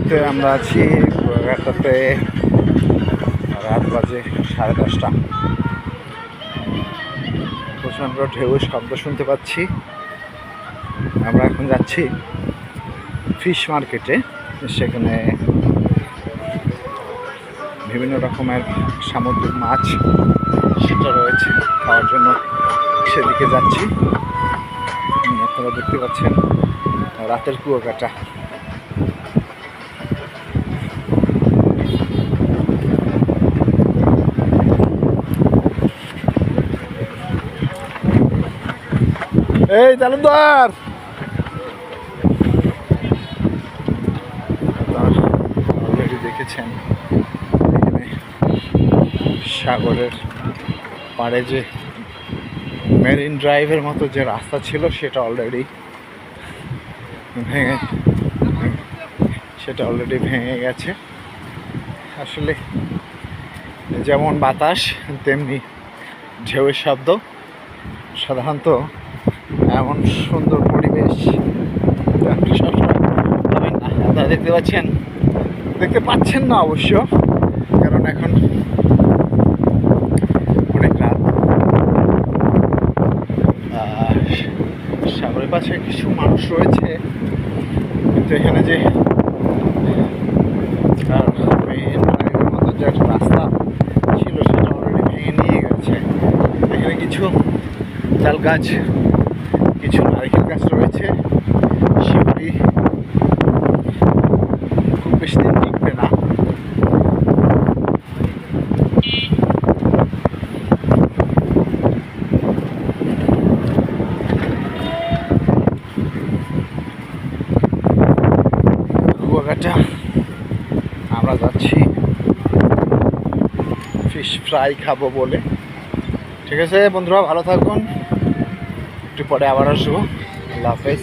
মুহূর্তে আমরা আছি কুয়াকাটাতে, রাত বাজে 10:30। প্রচণ্ড ঢেউ শব্দ শুনতে পাচ্ছি। আমরা এখন যাচ্ছি ফিশ মার্কেটে, সেখানে বিভিন্ন রকমের সামুদ্রিক মাছ সেটা রয়েছে খাওয়ার জন্য, সেদিকে যাচ্ছি। আপনারা দেখতে পাচ্ছেন রাতের কুয়াকাটা। এই তালুকদার, অলরেডি দেখেছেন এখানে সাগরের পাড়ে যে মেরিন ড্রাইভের মতো যে রাস্তা ছিল সেটা অলরেডি ভেঙে গেছে। আসলে যেমন বাতাস তেমনি ঢেউয়ের শব্দ। সাধারণত এমন সুন্দর পরিবেশ আপনি সবসময় পাবেন না। আপনারা দেখতে পাচ্ছেন না অবশ্য, কারণ এখন অনেক রাত। সাগরের পাশে কিছু মানুষ রয়েছে, কিন্তু এখানে যে মতো যে একটা রাস্তা ছিল সেটা অলরেডি ভেঙে নিয়ে গেছে। এখানে কিছু তাল গাছ, কিছু নারকেল গাছ রয়েছে। সেগুলি খুব বেশি দিন টিকবে না। কুয়াকাটা আমরা যাচ্ছি ফিশ ফ্রাই খাবো বলে। ঠিক আছে বন্ধুরা, ভালো থাকুন, একটু পরে আবার আসবো। আল্লাহ হাফেজ।